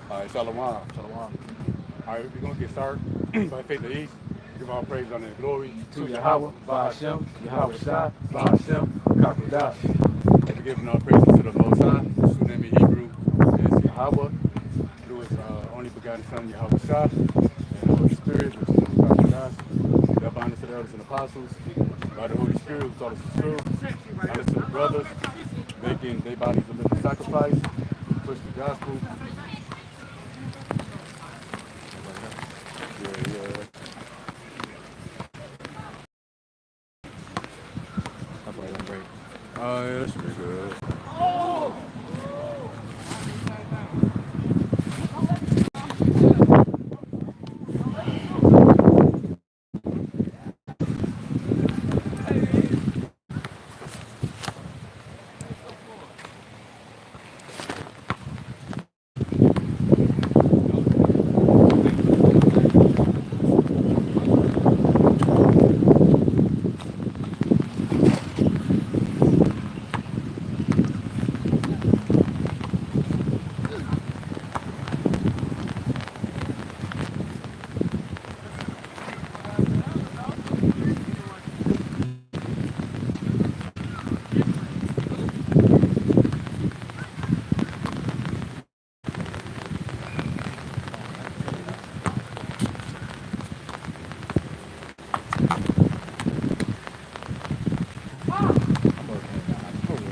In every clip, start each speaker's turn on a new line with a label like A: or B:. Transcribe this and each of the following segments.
A: All right, Shalom. Shalom. All right, we're going to get started. By faith of East, give all praise, honor, and glory
B: To Yahweh, Ba'ashem, Yahweh Shai, Ba'ashem, Kakodash.
A: for giving all praises to the Most High, whose name in Hebrew is Yahweh, through his only begotten Son, Yahweh Shai, and the Holy Spirit, which is Kakodash. That bind us to the elders and apostles, by the Holy Spirit, who taught us the truth, honor to the brothers, making their bodies a living sacrifice, push the gospel. Yeah.
B: That's why I'm great.
A: Yeah, that should be good.
B: I'm working it out. I'm working.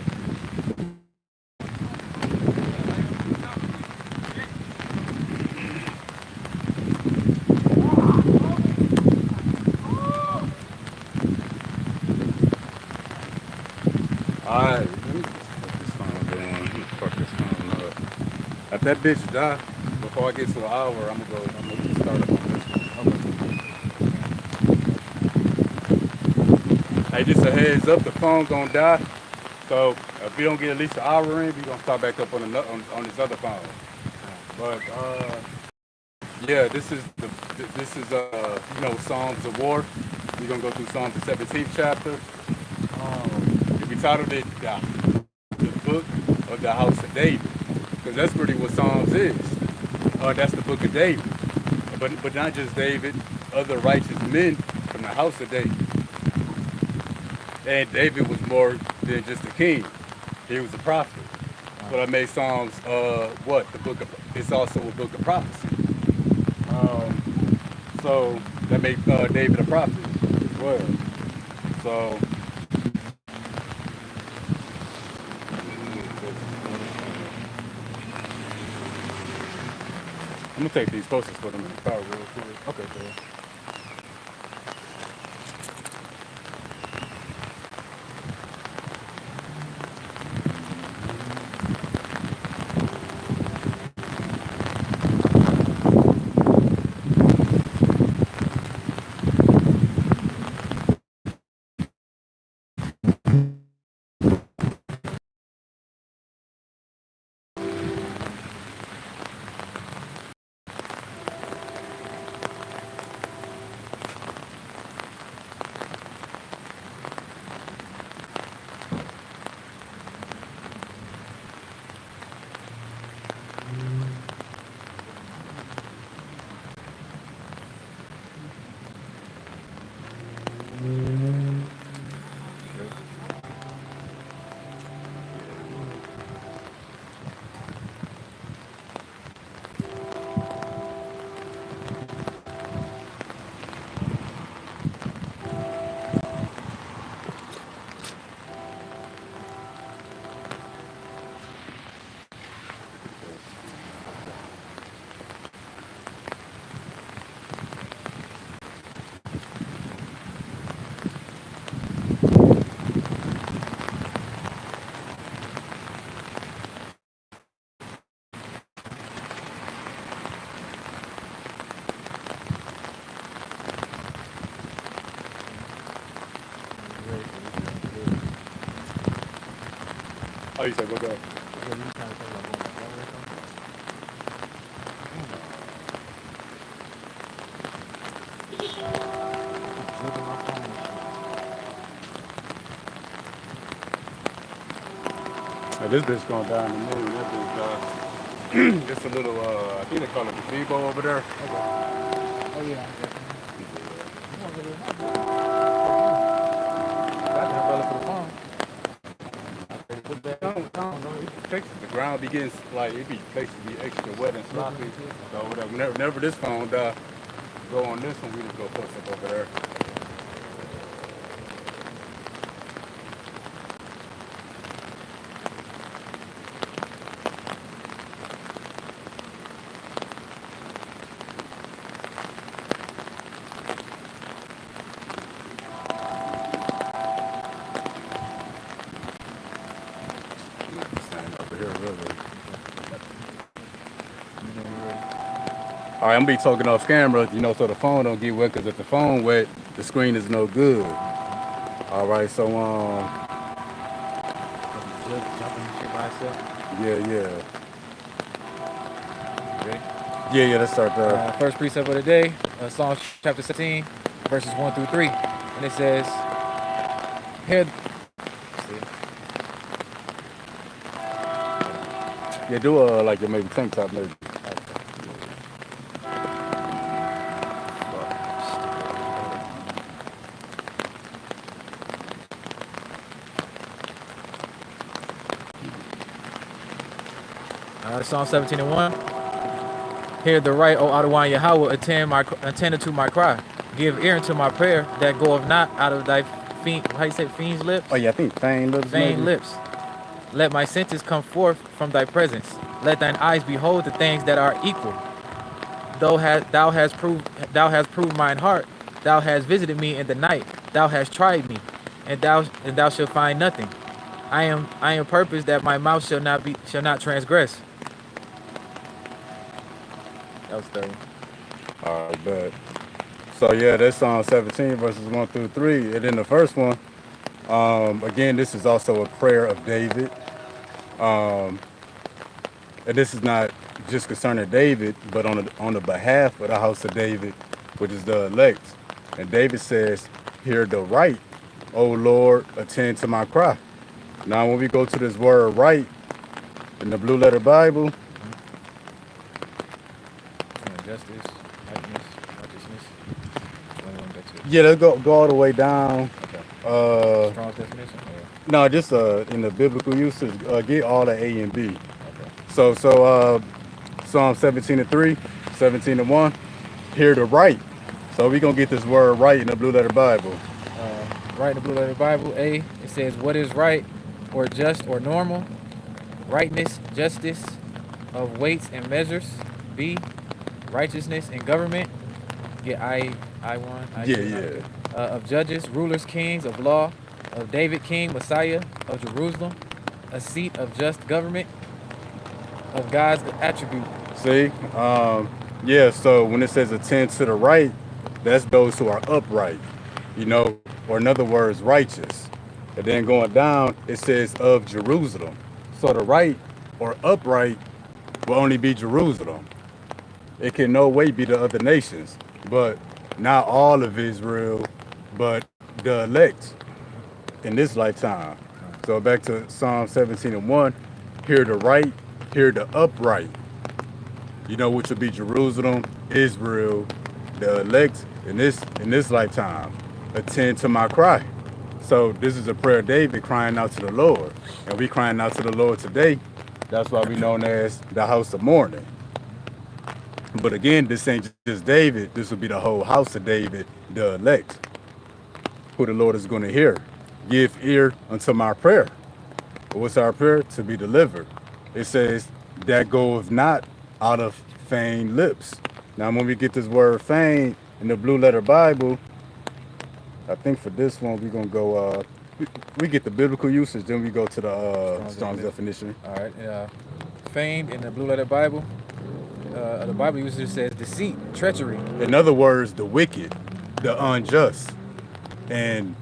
A: Alright, let me just put this phone down. Let me fuck this phone up. If that bitch die before I get to an hour, I'm gonna start up on this one. Hey, just a heads up, the phone gonna die. So if we don't get at least an hour in, we gonna start back up on this other phone. But yeah, this is Psalms of War. We're gonna go through Psalms the 17th chapter. We titled it the Book of the House of David, because that's really what Psalms is. That's the Book of David, but not just David, other righteous men from the house of David. And David was more than just a king; he was a prophet. But I made Psalms, it's also a book of prophecy. So that made David a prophet as well. So I'm gonna take these posters for them in the car real quick.
B: Okay, cool.
A: you said what the?
B: Yeah, you kind of think about going back that way or something? Look at my phone.
A: This bitch going down the moon. That bitch it's a little, I think they call it the gazebo over there.
B: Okay. Oh yeah. You want to go to the house? Got the umbrella for the phone. Put that on.
A: The ground begins like it be basically extra wet and sloppy. So whenever this phone go on this one, we just go post up over there. Over here, really. All right, I'm gonna be talking off camera, so the phone don't get wet. Cause if the phone wet, the screen is no good. All right, so
B: Jumping shit by itself.
A: yeah.
B: Ready?
A: Yeah, let's start there.
B: First precept of the day, Psalms chapter 17, verses 1 through 3. And it says, Hear.
A: Yeah, do like your maybe tank top maybe.
B: Psalm 17 and 1. Hear the right, O Adawan Yahweh, attend unto my cry. Give ear unto my prayer that goeth not out of thy fiend's lips.
A: Oh yeah, I think feigned lips.
B: Feigned lips. Let my sentence come forth from thy presence. Let thine eyes behold the things that are equal. Thou hast proved mine heart. Thou hast visited me in the night. Thou hast tried me, and thou shalt find nothing. I am purpose that my mouth shall not transgress. That was 30.
A: All right, but so yeah, that's Psalm 17 verses 1 through 3, and then the first one. Again, this is also a prayer of David, and this is not just concerning David, but on the behalf of the house of David, which is the elect. And David says, "Hear the right, O Lord, attend to my cry." Now, when we go to this word "right" in the Blue Letter Bible,
B: Justice, righteousness.
A: yeah, let's go all the way down.
B: Okay. Strong definition.
A: No, just in the biblical usage, get all the A and B.
B: Okay.
A: So Psalm 17 and 3, 17 and 1, hear the right. So we're going to get this word right in the Blue Letter Bible.
B: Right in the Blue Letter Bible, A, it says, what is right or just or normal? Rightness, justice of weights and measures. B, righteousness in government. Get I1.
A: Yeah.
B: Of judges, rulers, kings, of law, of David, king, Messiah, of Jerusalem, a seat of just government, of God's attribute.
A: See? Yeah, so when it says attend to the right, that's those who are upright, or in other words, righteous. And then going down, it says of Jerusalem. So the right or upright will only be Jerusalem. It can no way be the other nations, but not all of Israel, but the elect in this lifetime. So back to Psalm 17 and 1, hear the right, hear the upright, which would be Jerusalem, Israel, the elect in this lifetime. Attend to my cry. So this is a prayer of David crying out to the Lord. And we crying out to the Lord today. That's why we known as the house of mourning. But again, this ain't just David. This will be the whole house of David, the elect, who the Lord is going to hear. Give ear unto my prayer. What's our prayer? To be delivered. It says, that goeth not out of feigned lips. Now, when we get this word feigned in the Blue Letter Bible, I think for this one, we're going to go, we get the biblical usage, then we go to the Strong's definition.
B: All right. Feigned in the Blue Letter Bible. The Bible usage says deceit, treachery.
A: In other words, the wicked, the unjust. And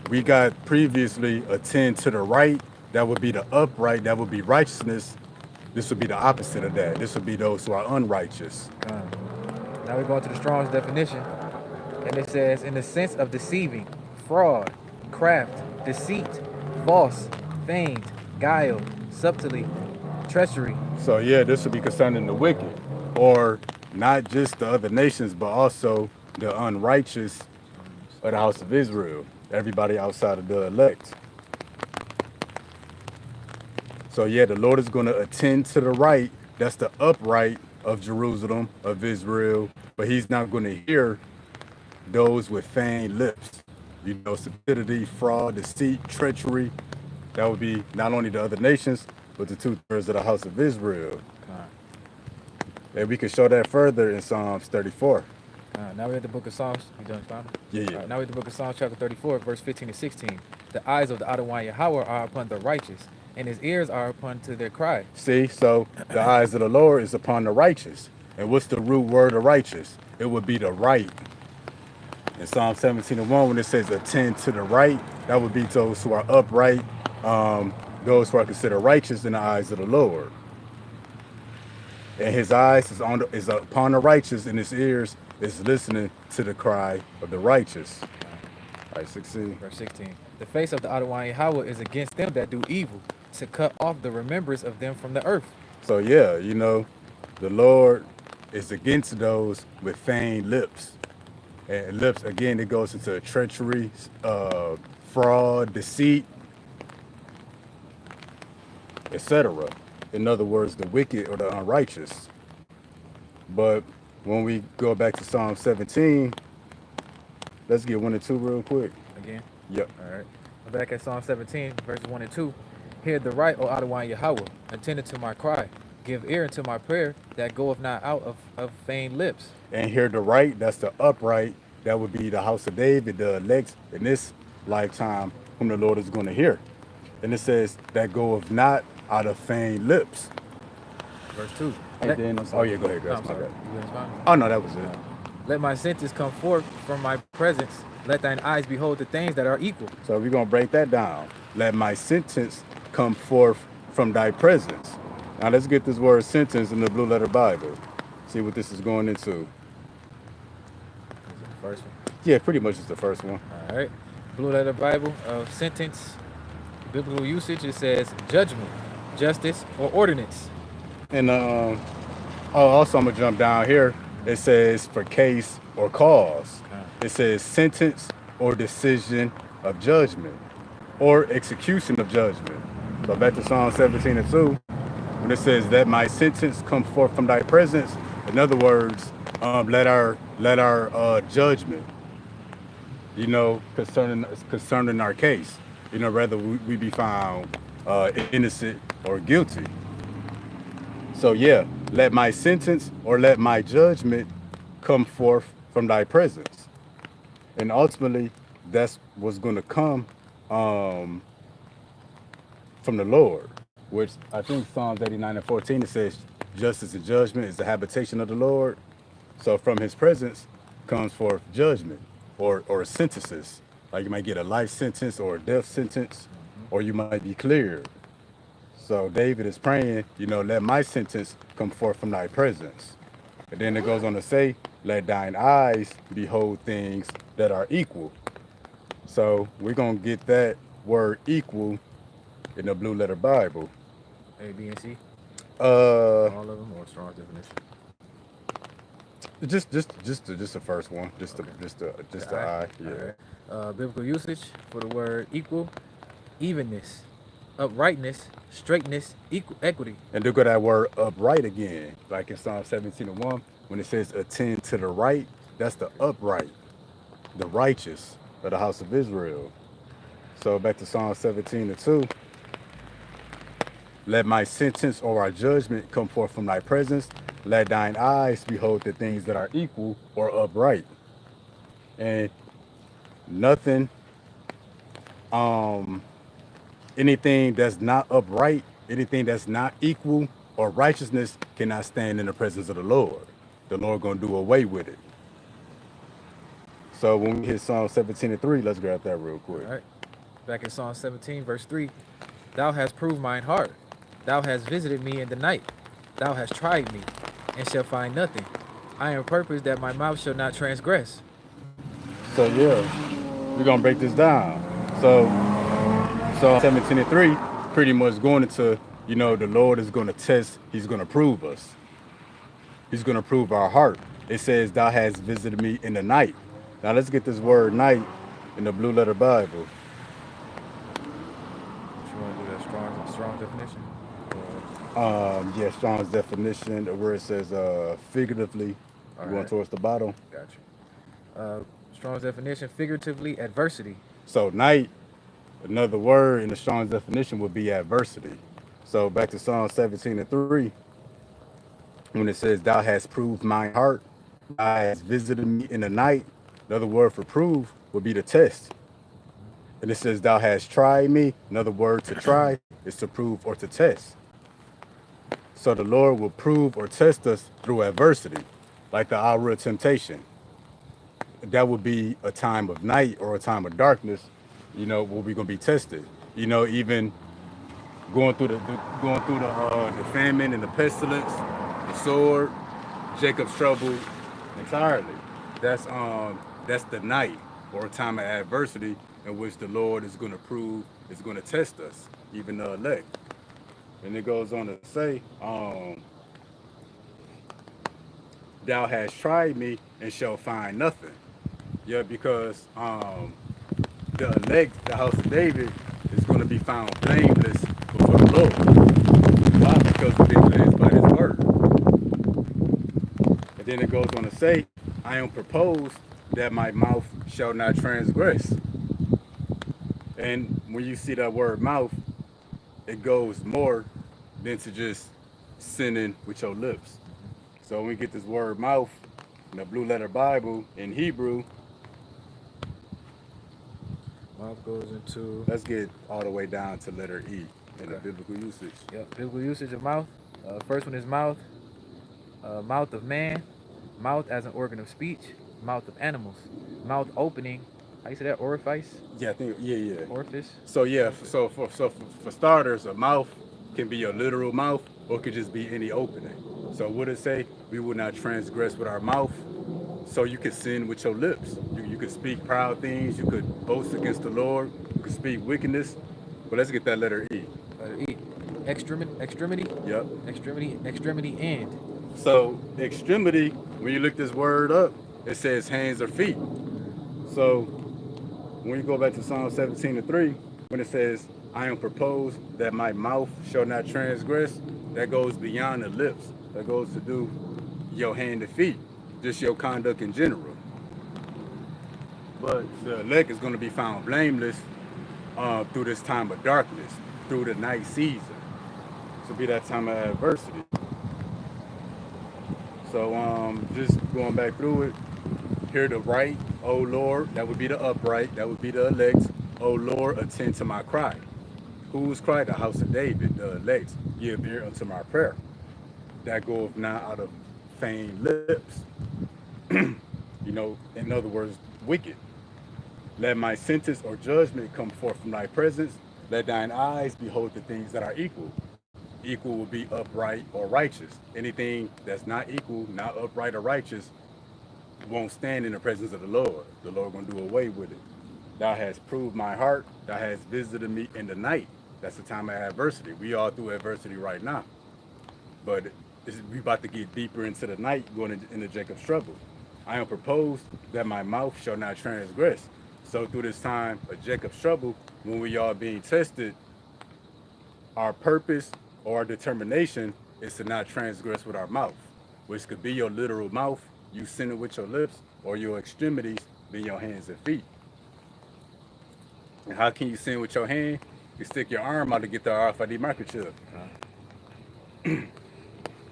A: we got previously attend to the right that would be the upright, that would be righteousness. This would be the opposite of that. This would be those who are unrighteous.
B: Now we go into the Strong's definition, and it says, in the sense of deceiving, fraud, craft, deceit, false, feigned, guile, subtlety, treachery.
A: So yeah, this would be concerning the wicked, or not just the other nations, but also the unrighteous of the house of Israel, everybody outside of the elect. So yeah, the Lord is going to attend to the right. That's the upright of Jerusalem, of Israel. But he's not going to hear those with feigned lips. You know, stupidity, fraud, deceit, treachery. That would be not only the other nations, but the 2/3 of the house of Israel. And we can show that further in Psalms 34.
B: Now we're at the book of Psalms. You done, Father?
A: Yeah.
B: Now we're at the book of Psalms, chapter 34, verse 15 and 16. The eyes of the Adonai Yahweh are upon the righteous, and his ears are upon to their cry.
A: See, so the eyes of the Lord is upon the righteous. And what's the root word of righteous? It would be the right. In Psalm 17:1, when it says attend to the right, that would be those who are upright, those who are considered righteous in the eyes of the Lord. And his eyes is upon the righteous, and his ears is listening to the cry of the righteous. All right, 16.
B: Verse 16. The face of the Adonai Yahweh is against them that do evil, to cut off the remembrance of them from the earth.
A: So yeah, you know, the Lord is against those with feigned lips. And lips, again, it goes into treachery, fraud, deceit, etc. In other words, the wicked or the unrighteous. But when we go back to Psalm 17, let's get 1 and 2 real quick.
B: Again?
A: Yep.
B: All right. We're back at Psalm 17, verses 1 and 2. Hear the right, O Adonai Yahweh, attend to my cry. Give ear unto my prayer that goeth not out of feigned lips.
A: And here the right, that's the upright. That would be the house of David, the elect in this lifetime, whom the Lord is going to hear. And it says that goeth not out of feigned lips.
B: Verse 2.
A: And then, oh yeah, go ahead,
B: No,
A: guys.
B: I'm
A: My
B: sorry.
A: bad.
B: You respond?
A: Oh no, that was it.
B: Let my sentence come forth from my presence. Let thine eyes behold the things that are equal.
A: So we're gonna break that down. Let my sentence come forth from thy presence. Now let's get this word sentence in the Blue Letter Bible. See what this is going into.
B: Is it the first one?
A: Yeah, pretty much it's the first one.
B: All right. Blue Letter Bible of sentence, biblical usage, it says judgment, justice, or ordinance.
A: And also I'm gonna jump down here. It says for case or cause. It says sentence or decision of judgment or execution of judgment. So back to Psalm 17 and 2, when it says that my sentence come forth from thy presence. In other words, let our judgment, you know, concerning our case, you know, whether we be found innocent or guilty. So yeah, let my sentence or let my judgment come forth from thy presence. And ultimately, that's what's going to come from the Lord, which I think Psalms 89 and 14, it says justice and judgment is the habitation of the Lord. So from his presence comes forth judgment or sentences. Like you might get a life sentence or a death sentence, or you might be cleared. So David is praying, you know, let my sentence come forth from thy presence. And then it goes on to say, let thine eyes behold things that are equal. So we're going to get that word equal in the Blue Letter Bible.
B: A, B, and C.
A: All
B: of them, or strong definition.
A: Just the first one, just the I. Yeah.
B: Right. Biblical usage for the word equal, evenness, uprightness, straightness, equity.
A: And look at that word upright again, like in Psalm 17 and 1, when it says attend to the right, that's the upright, the righteous of the house of Israel. So back to Psalm 17 and 2. Let my sentence or our judgment come forth from thy presence. Let thine eyes behold the things that are equal or upright. And nothing, anything that's not upright, anything that's not equal or righteousness cannot stand in the presence of the Lord. The Lord gonna do away with it. So when we hit Psalm 17 and 3, let's grab that real quick.
B: All right. Back in Psalm 17, verse 3. Thou hast proved mine heart. Thou hast visited me in the night. Thou hast tried me, and shall find nothing. I am purpose that my mouth shall not transgress.
A: So yeah, we're gonna break this down. So 17:3 pretty much going into, the Lord is gonna test, he's gonna prove us. He's gonna prove our heart. It says, Thou hast visited me in the night. Now let's get this word night in the blue letter Bible.
B: You want to do that strong definition?
A: Yeah, Strong's definition, where it says figuratively,
B: All
A: going
B: right,
A: towards the bottom.
B: got you. Strong's definition, figuratively, adversity.
A: So night, another word in the Strong's definition would be adversity. So back to Psalm 17:3, when it says, Thou hast proved mine heart, thou hast visited me in the night. Another word for prove would be to test. And it says, Thou hast tried me. Another word to try is to prove or to test. So the Lord will prove or test us through adversity, like the hour of temptation. That would be a time of night or a time of darkness, where we're gonna be tested. Even going through the famine and the pestilence, the sword, Jacob's trouble entirely. That's the night or a time of adversity in which the Lord is going to prove, is going to test us, even the elect. And it goes on to say, Thou hast tried me and shall find nothing. Yeah, because the elect, the house of David, is going to be found blameless before the Lord. Why? Because we've been cleansed by his word. And then it goes on to say, I am proposed that my mouth shall not transgress. And when you see that word mouth, it goes more than to just sinning with your lips. So when we get this word mouth in the blue letter Bible in Hebrew,
B: Mouth goes into.
A: let's get all the way down to letter E in the
B: Okay.
A: biblical usage.
B: Yep. Biblical usage of mouth. First one is mouth. Mouth of man. Mouth as an organ of speech. Mouth of animals. Mouth opening. How you say that? Orifice.
A: Yeah, I think, yeah.
B: Orifice.
A: So yeah, so for starters, a mouth can be a literal mouth or it could just be any opening. So what it say? We will not transgress with our mouth. So you could sin with your lips. You could speak proud things. You could boast against the Lord. You could speak wickedness. But let's get that letter E.
B: Letter E. Extremity. Extremity.
A: Yep.
B: Extremity. Extremity. End.
A: So extremity, when you look this word up, it says hands or feet. So when you go back to Psalm 17:3, when it says, I am proposed that my mouth shall not transgress, that goes beyond the lips. That goes to do your hand and feet, just your conduct in general. But the elect is going to be found blameless through this time of darkness, through the night season. So be that time of adversity. So just going back through it, hear the right, O Lord, that would be the upright, that would be the elect. O Lord, attend to my cry. Whose cry? The house of David, the elect. Give ear unto my prayer. That goeth not out of feigned lips. In other words, wicked. Let my sentence or judgment come forth from thy presence. Let thine eyes behold the things that are equal. Equal will be upright or righteous. Anything that's not equal, not upright or righteous, won't stand in the presence of the Lord. The Lord gonna do away with it. Thou hast proved my heart. Thou hast visited me in the night. That's the time of adversity. We all through adversity right now. But we about to get deeper into the night, going into Jacob's trouble. I am proposed that my mouth shall not transgress. So through this time of Jacob's trouble, when we are being tested, our purpose or our determination is to not transgress with our mouth, which could be your literal mouth, you sinning with your lips, or your extremities, being your hands and feet. And how can you sin with your hand? You stick your arm out to get the RFID microchip.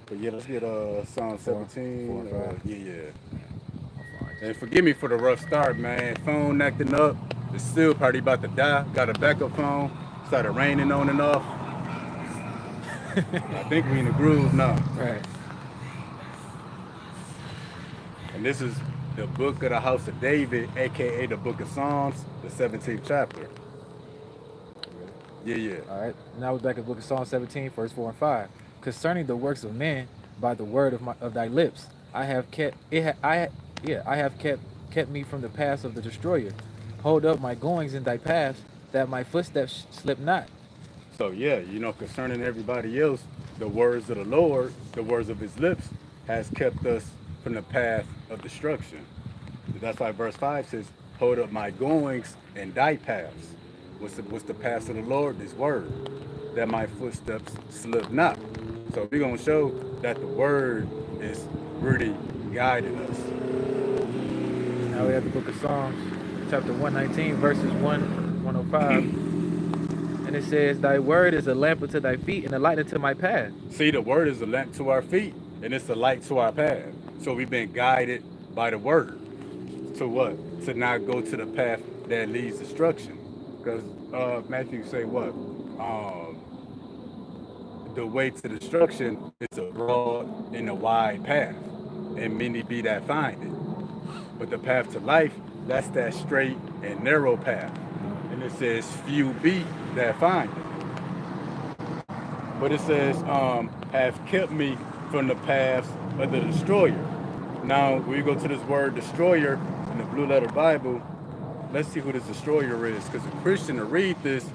A: But yeah, let's get Psalm 17.
B: Four and five.
A: Yeah.
B: I'll find
A: And forgive me for the rough start, man. Phone acting up. The still party about to die. Got a backup phone. Started raining on and off. I think we in the groove now.
B: Right.
A: And this is the book of the house of David, aka the book of Psalms, the 17th chapter. Yeah, yeah.
B: All right. Now we're back at the book of Psalm 17, verse 4 and 5. Concerning the works of men, by the word of thy lips, I have kept it. I have kept me from the paths of the destroyer. Hold up my goings in thy paths, that my footsteps slip not.
A: So yeah, concerning everybody else, the words of the Lord, the words of his lips, has kept us from the path of destruction. That's why verse 5 says, hold up my goings and thy paths. What's the path of the Lord? This word, that my footsteps slip not. So we're gonna show that the word is really guiding us.
B: Now we have the book of Psalms, chapter 119, verses 105. And it says, thy word is a lamp unto thy feet and a light unto my path.
A: See, the word is a lamp to our feet and it's a light to our path. So we've been guided by the word. To what? To not go to the path that leads destruction. Because Matthew say what? The way to destruction is a broad and a wide path, and many be that find it. But the path to life, that's that straight and narrow path. And it says, few be that find it. But it says, have kept me from the paths of the destroyer. Now, when you go to this word destroyer in the Blue Letter Bible, let's see who this destroyer is. Because a Christian will read this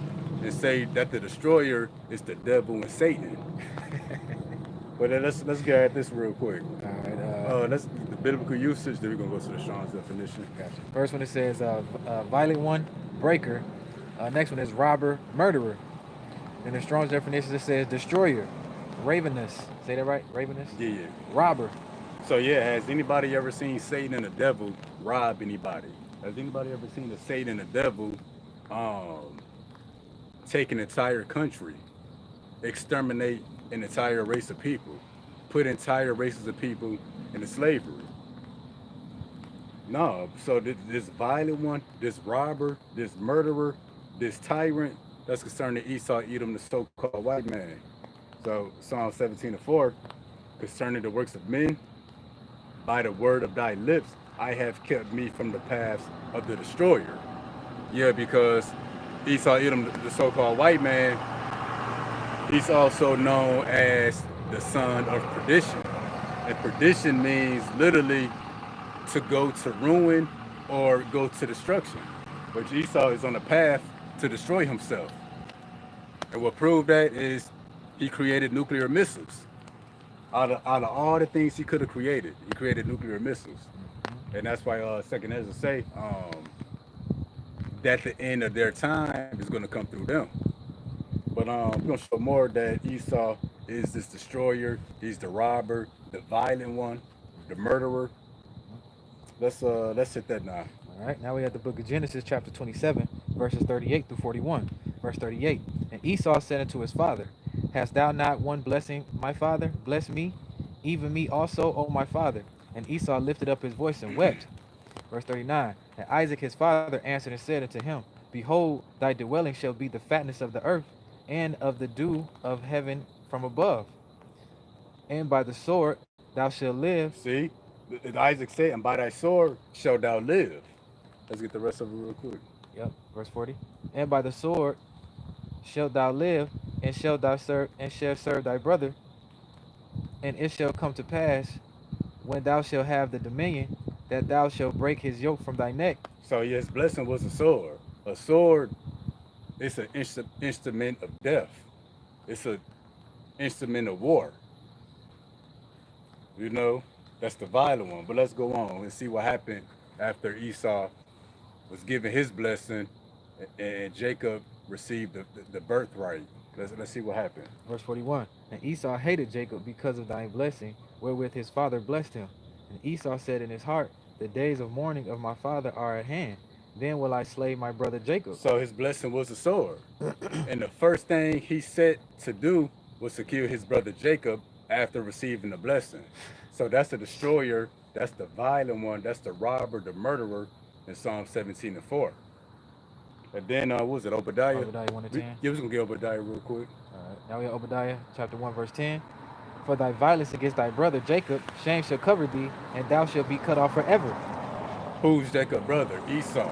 A: and say that the destroyer is the devil and Satan. But let's get at this real quick.
B: All right.
A: That's the biblical usage. Then we're gonna go to the Strong's definition.
B: Gotcha. First one it says violent one, breaker. Next one is robber, murderer. In the Strong's definition it says destroyer, ravenous. Say that right? Ravenous?
A: Yeah, yeah.
B: Robber.
A: So yeah, has anybody ever seen Satan and the devil rob anybody? Has anybody ever seen the Satan and the devil take an entire country, exterminate an entire race of people, put entire races of people into slavery? No. So this violent one, this robber, this murderer, this tyrant, that's concerning Esau, Edom, the so-called white man. So Psalm 17:4, concerning the works of men, by the word of thy lips, I have kept me from the paths of the destroyer. Yeah, because Esau, Edom, the so-called white man, he's also known as the son of perdition. And perdition means literally to go to ruin or go to destruction. But Esau is on the path to destroy himself. And what proved that is he created nuclear missiles. Out of all the things he could have created, he created nuclear missiles. And that's why Second Ezra say that the end of their time is going to come through them. But we're going to show more that Esau is this destroyer. He's the robber, the violent one, the murderer. Let's hit that now.
B: All right, now we have the book of Genesis, chapter 27, verses 38 through 41. Verse 38. And Esau said unto his father, hast thou not one blessing, my father? Bless me, even me also, O my father. And Esau lifted up his voice and wept. Verse 39. And Isaac his father answered and said unto him, behold, thy dwelling shall be the fatness of the earth, and of the dew of heaven from above. And by the sword thou shalt live.
A: See, Isaac said, and by thy sword shalt thou live. Let's get the rest of it real quick.
B: Yep, verse 40. And by the sword shalt thou live, and shalt thou serve, and shalt serve thy brother. And it shall come to pass, when thou shalt have the dominion, that thou shalt break his yoke from thy neck.
A: So his blessing was a sword. A sword is an instrument of death. It's an instrument of war. That's the violent one. But let's go on and see what happened after Esau was given his blessing and Jacob received the birthright. Let's see what happened.
B: Verse 41. And Esau hated Jacob because of thy blessing, wherewith his father blessed him. And Esau said in his heart, the days of mourning of my father are at hand. Then will I slay my brother Jacob.
A: So his blessing was a sword. And the first thing he set to do was to kill his brother Jacob after receiving the blessing. So that's the destroyer, that's the violent one, that's the robber, the murderer in Psalm 17:4. And then, what was it, Obadiah?
B: Obadiah 1 and 10.
A: Yeah, we're going to get Obadiah real quick.
B: All right, now we have Obadiah chapter 1 verse 10. For thy violence against thy brother Jacob, shame shall cover thee, and thou shalt be cut off forever.
A: Who's Jacob's brother? Esau.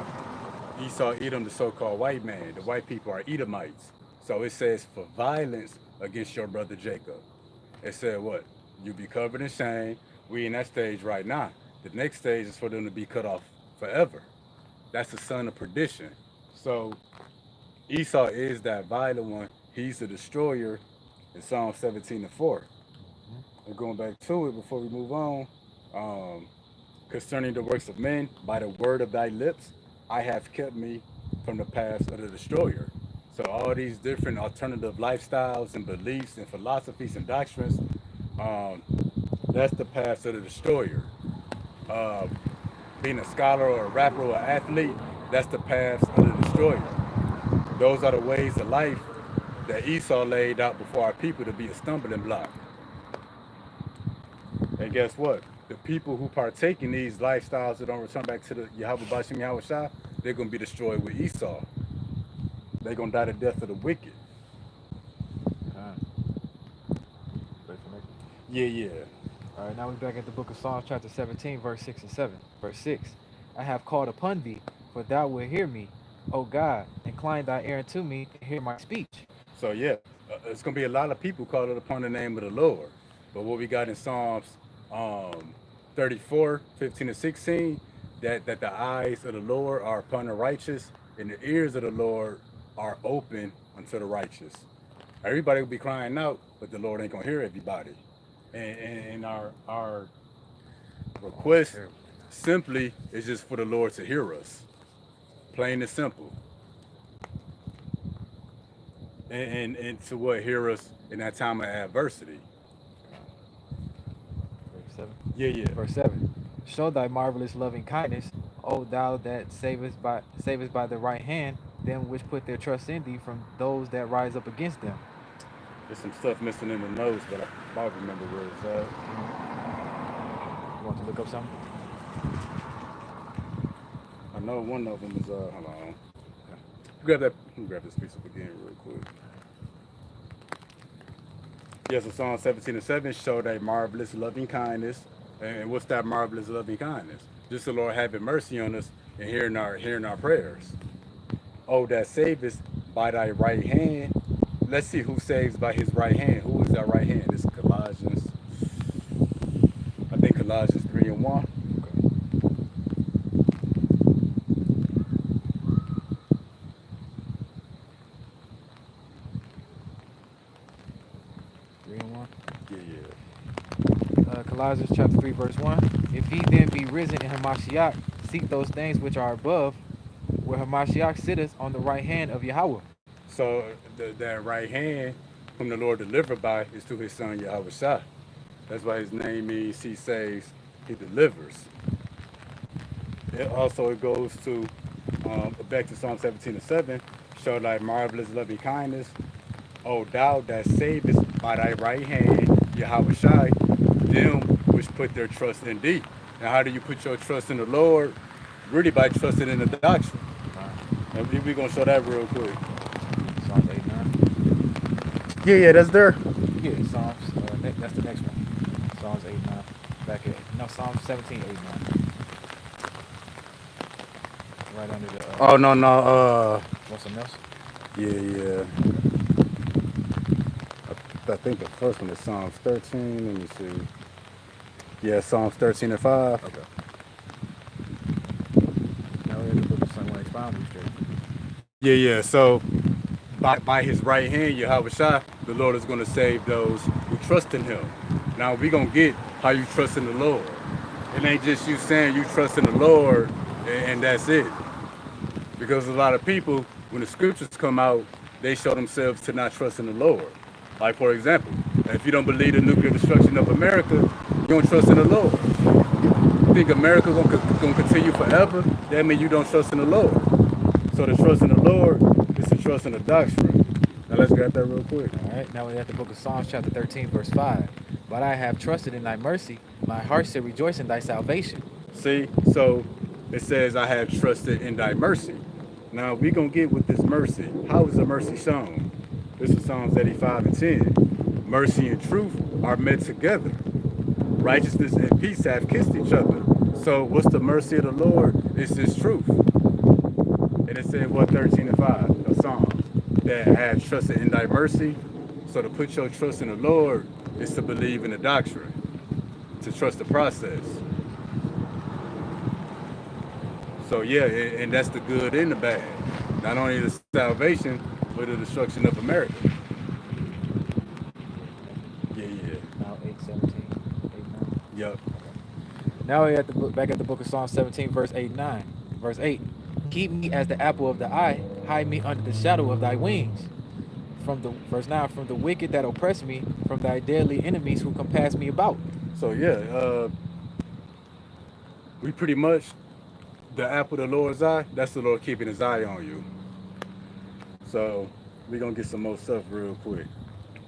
A: Esau, Edom, the so-called white man. The white people are Edomites. So it says for violence against your brother Jacob. It said what? You be covered in shame. We in that stage right now. The next stage is for them to be cut off forever. That's the son of perdition. So Esau is that violent one. He's the destroyer in Psalm 17 and 4. And going back to it before we move on, um, concerning the works of men, by the word of thy lips, I have kept me from the paths of the destroyer. So all these different alternative lifestyles and beliefs and philosophies and doctrines, um, that's the paths of the destroyer. Uh, Being a scholar or a rapper or an athlete, that's the paths of the destroyer. Those are the ways of life that Esau laid out before our people to be a stumbling block. And guess what? The people who partake in these lifestyles that don't return back to the Yahweh Bashim Yahweh Shah, they're going to be destroyed with Esau. They're going to die the death of the wicked. Yeah, yeah.
B: All right, now we're back at the book of Psalms, chapter 17, verse 6 and 7. Verse 6. I have called upon thee, for thou wilt hear me. O God, incline thy ear unto me, and hear my speech.
A: So, yeah, it's going to be a lot of people calling upon the name of the Lord. But what we got in Psalms 34, 15 and 16, that the eyes of the Lord are upon the righteous, and the ears of the Lord are open unto the righteous. Everybody will be crying out, but the Lord ain't going to hear everybody. And our request simply is just for the Lord to hear us. Plain and simple. And to what? Hear us in that time of adversity.
B: Verse 7.
A: Yeah, yeah.
B: Verse 7. Show thy marvelous loving kindness, O thou that savest by the right hand them which put their trust in thee from those that rise up against them.
A: There's some stuff missing in the notes, but I remember where it's at.
B: You want to look up something?
A: I know one of them is, hold on. Grab this piece up again real quick. Yes, so Psalm 17 and 7 show that marvelous loving kindness. And what's that marvelous loving kindness? Just the Lord having mercy on us and hearing our prayers. Oh, that savest by thy right hand. Let's see who saves by his right hand. Who is that right hand? It's Colossians. I think Colossians 3 and 1.
B: Okay. 3 and 1.
A: Yeah.
B: Colossians chapter 3, verse 1. If he then be risen in Hamashiach, seek those things which are above, where Hamashiach sitteth on the right hand of Yahweh.
A: So that right hand, whom the Lord delivered by, is to his son Yahweh Shah. That's why his name means he saves, he delivers. It goes to back to Psalm 17 and 7, show thy marvelous loving kindness. O thou that savest by thy right hand, Yahweh Shai, them which put their trust in thee. Now, how do you put your trust in the Lord? Really by trusting in the doctrine. And we're going to show that real quick.
B: Psalms 8, 9.
A: Yeah, that's there.
B: Yeah, Psalms, that's the next one. Psalms 8, 9. Back at, Psalms 17, 8, 9. Right under the...
A: Oh, no.
B: Want something else?
A: Yeah. I think the first one is Psalms 13. Let me see. Yeah, Psalms 13 and 5.
B: Okay. Now we're in the book of Psalm 1 expounding straight.
A: Yeah. So, by his right hand, Yahweh Shah, the Lord is going to save those who trust in him. Now, we're going to get how you trust in the Lord. It ain't just you saying you trust in the Lord and that's it. Because a lot of people, when the scriptures come out, they show themselves to not trust in the Lord. Like, for example, if you don't believe the nuclear destruction of America, you don't trust in the Lord. You think America's going to continue forever? That means you don't trust in the Lord. So the trust in the Lord is to trust in the doctrine. Now let's grab that real quick.
B: All right, now we're at the book of Psalms chapter 13, verse 5. But I have trusted in thy mercy. My heart shall rejoice in thy salvation.
A: See, so it says, I have trusted in thy mercy. Now we're going to get with this mercy. How is the mercy shown? This is Psalms 85 and 10. Mercy and truth are met together. Righteousness and peace have kissed each other. So what's the mercy of the Lord? It's his truth. And it said, what, 13 and 5 of Psalms. that have trusted in thy mercy. So to put your trust in the Lord is to believe in the doctrine, to trust the process. So yeah, and that's the good and the bad. Not only the salvation, but the destruction of America. Yeah, yeah.
B: Now 8:17, 8:9.
A: Yep.
B: Now we're at the book, back at the book of Psalm 17, verse 8, 9. Verse 8. Keep me as the apple of the eye, hide me under the shadow of thy wings. From the verse 9, from the wicked that oppress me, from thy deadly enemies who compass me about.
A: So yeah, we pretty much the apple of the Lord's eye. That's the Lord keeping His eye on you. So we're gonna get some more stuff real quick.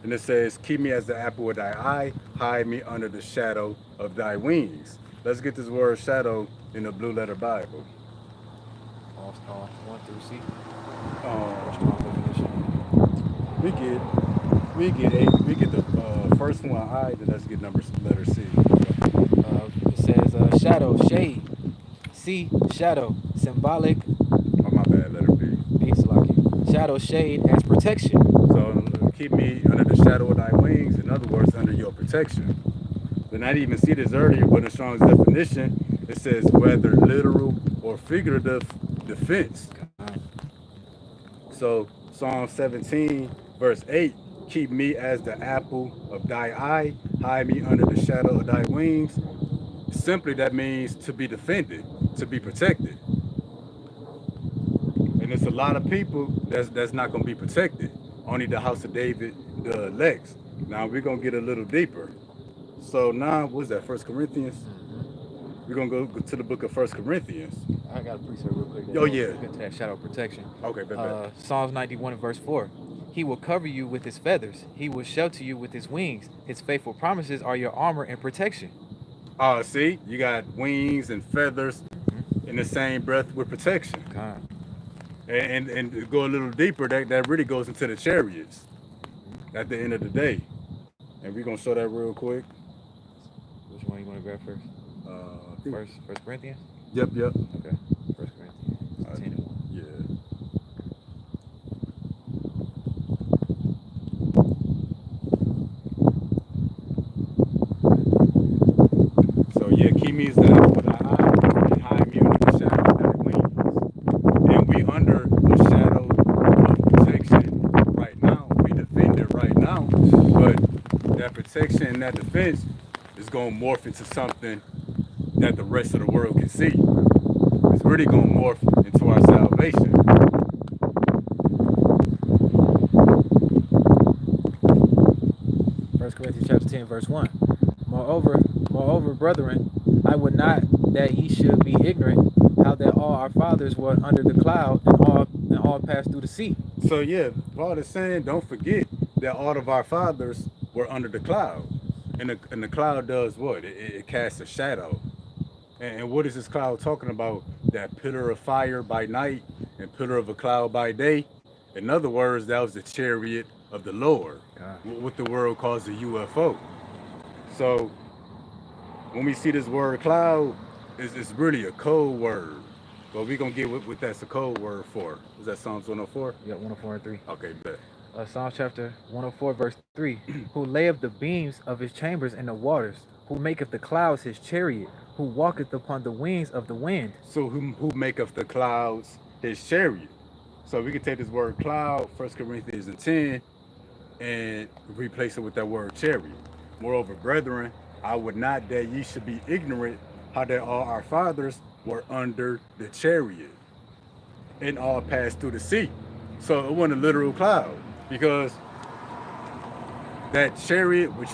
A: And it says, keep me as the apple of thy eye, hide me under the shadow of thy wings. Let's get this word shadow in the Blue Letter Bible.
B: All Strong 1 through C.
A: Um,
B: Strong definition.
A: we get the first one I, then let's get letter C.
B: It says shadow, shade. C, shadow, symbolic.
A: Oh my bad, letter B.
B: Shadow, shade as protection.
A: So keep me under the shadow of thy wings, in other words, under your protection. Then I didn't even see this earlier, but in Strong's definition, it says whether literal or figurative defense. So Psalm 17, verse 8, keep me as the apple of thy eye, hide me under the shadow of thy wings. Simply that means to be defended, to be protected. And it's a lot of people that's not going to be protected. Only the house of David, the elects. Now we're going to get a little deeper. So now, what's that, 1 Corinthians? We're going to go to the book of 1 Corinthians.
B: I got a precept real quick.
A: Oh, yeah.
B: Get to that shadow protection.
A: Okay, bet.
B: Psalms 91 and verse 4. He will cover you with his feathers. He will shelter you with his wings. His faithful promises are your armor and protection.
A: See, you got wings and feathers in the same breath with protection. And to go a little deeper, that really goes into the chariots at the end of the day. And we're going to show that real quick.
B: Which one you want to grab first? First Corinthians?
A: Yep.
B: Okay. 1 Corinthians 10 and 1.
A: Yeah. So yeah, keep me as the apple of thy eye, and hide me under the shadow of thy wings. And we under the shadow of protection right now. We defended right now, but that protection and that defense is going to morph into something that the rest of the world can see. It's really going to morph into our salvation.
B: First Corinthians chapter 10, verse 1. Moreover, brethren, I would not that ye should be ignorant how that all our fathers were under the cloud and all passed through the sea.
A: So yeah, Paul is saying, don't forget that all of our fathers were under the cloud. And the cloud does what? It casts a shadow. And what is this cloud talking about? That pillar of fire by night and pillar of a cloud by day. In other words, that was the chariot of the Lord, what the world calls the UFO. So when we see this word cloud, it's really a code word. But we're going to get what that's a code word for. Is that Psalms 104?
B: Yeah, 104 and 3.
A: Okay, bet.
B: Psalms chapter 104, verse 3. Who layeth the beams of his chambers in the waters, who maketh the clouds his chariot, who walketh upon the wings of the wind.
A: So who maketh the clouds his chariot? So we can take this word cloud, 1 Corinthians 10, and replace it with that word chariot. Moreover, brethren, I would not that ye should be ignorant how that all our fathers were under the chariot and all passed through the sea. So it wasn't a literal cloud, because that chariot, what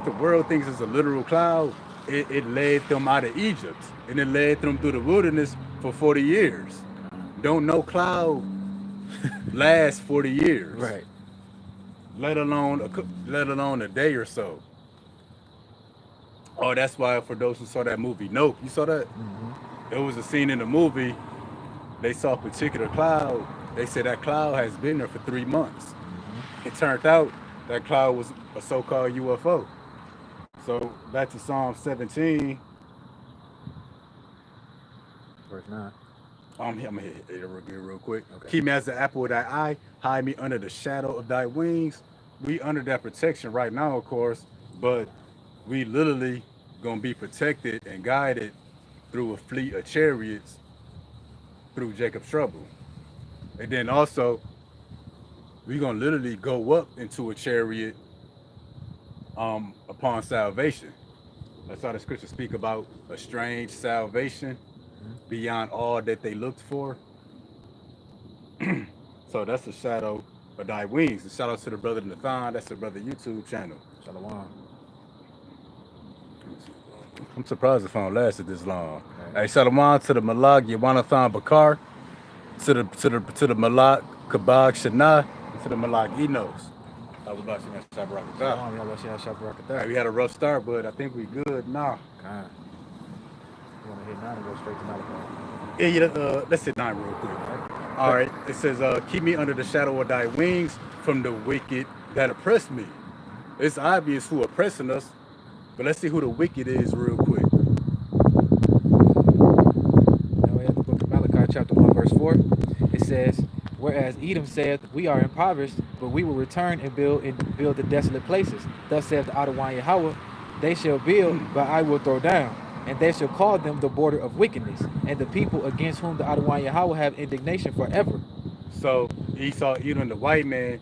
A: the world thinks is a literal cloud, it led them out of Egypt, and it led them through the wilderness for 40 years. Don't no cloud last 40 years,
B: Right.
A: Let alone a day or so. Oh, that's why for those who saw that movie, Nope, you saw that? There was a scene in the movie. They saw a particular cloud. They said that cloud has been there for 3 months. It turned out that cloud was a so-called UFO. So back to Psalm 17.
B: Verse 9.
A: I'm gonna hit it real quick.
B: Okay.
A: Keep me as the apple of thy eye, hide me under the shadow of thy wings. We under that protection right now, of course, but we literally gonna be protected and guided through a fleet of chariots through Jacob's trouble. And then also we gonna literally go up into a chariot upon salvation. That's how the scriptures speak about a strange salvation beyond all that they looked for. So that's the shadow of thy wings. And shout out to the brother Nathan. That's the brother YouTube channel.
B: Shalom.
A: I'm surprised the phone lasted this long.
B: Okay.
A: Hey, shalom to the Malak Yawanathan Bakar, to the Malak Kabag Shana, to the Malak Enos. I was about to
B: Shalom. Y'all watch y'all shop rock
A: Hey,
B: there.
A: we had a rough start, but I think we good now.
B: God. You want to hit 9 and go straight to Malachi?
A: Yeah, let's hit 9 real quick. All right, it says, keep me under the shadow of thy wings from the wicked that oppress me. It's obvious who oppressing us, but let's see who the wicked is real quick.
B: Now we have the book of Malachi, chapter 1, verse 4. It says, whereas Edom saith, we are impoverished, but we will return and build the desolate places. Thus saith the Adonai Yahweh, they shall build, but I will throw down. And they shall call them the border of wickedness, and the people against whom the Adonai Yahweh have indignation forever.
A: So Esau, Edom, the white man,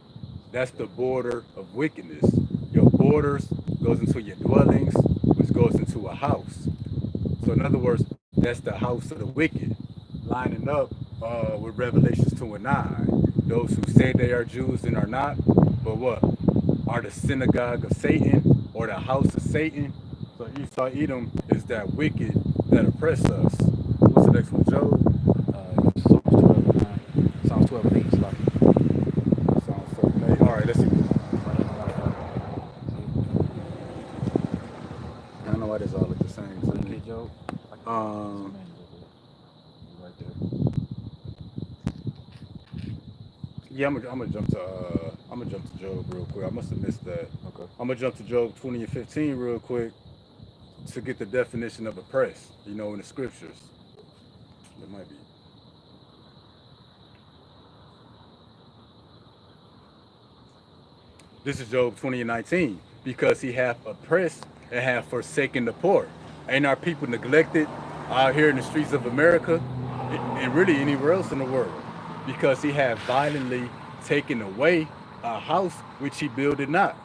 A: that's the border of wickedness. Your borders goes into your dwellings, which goes into a house. So in other words, that's the house of the wicked, lining up with Revelations 2 and 9. Those who say they are Jews and are not, but what? Are the synagogue of Satan or the house of Satan? So Esau, Edom is that wicked that oppress us. What's the next one, Job?
B: Psalms 12 and 8. Psalms 12 and 8.
A: Psalms 12 and 8. All right, let's see. I don't know why this all look the same. So
B: Okay, Job. Right there.
A: Yeah, I'm gonna jump to Job real quick. I must have missed that.
B: Okay.
A: I'm gonna jump to Job 20 and 15 real quick to get the definition of oppress. In the scriptures. It might be. This is Job 20 and 19. Because he hath oppressed and hath forsaken the poor. Ain't our people neglected out here in the streets of America and really anywhere else in the world? Because he hath violently taken away a house which he builded not.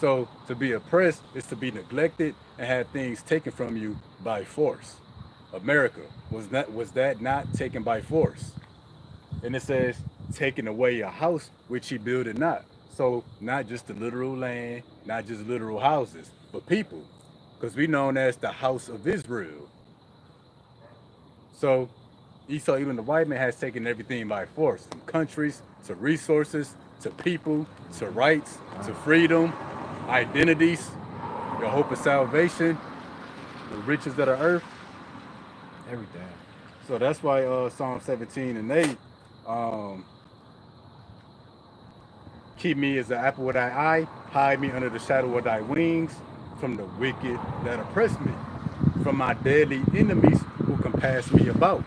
A: So to be oppressed is to be neglected and have things taken from you by force. America, was that not taken by force? And it says, taking away a house which he builded not. So not just the literal land, not just literal houses, but people. Because we known as the house of Israel. So Esau, even the white man, has taken everything by force, from countries to resources to people to rights to freedom, identities, your hope of salvation, the riches of the earth.
B: Everything.
A: So that's why Psalm 17 and 8, keep me as the apple of thy eye, hide me under the shadow of thy wings, from the wicked that oppress me, from my deadly enemies who compass me about.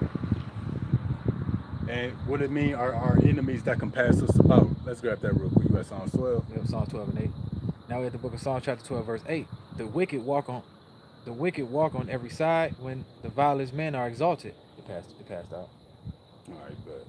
A: And what it mean are our enemies that compass us about? Let's grab that real quick. You got Psalms 12.
B: We have Psalm 12 and 8. Now we have the book of Psalm chapter 12, verse 8. The wicked walk on every side when the vilest men are exalted. It passed out.
A: All right, good.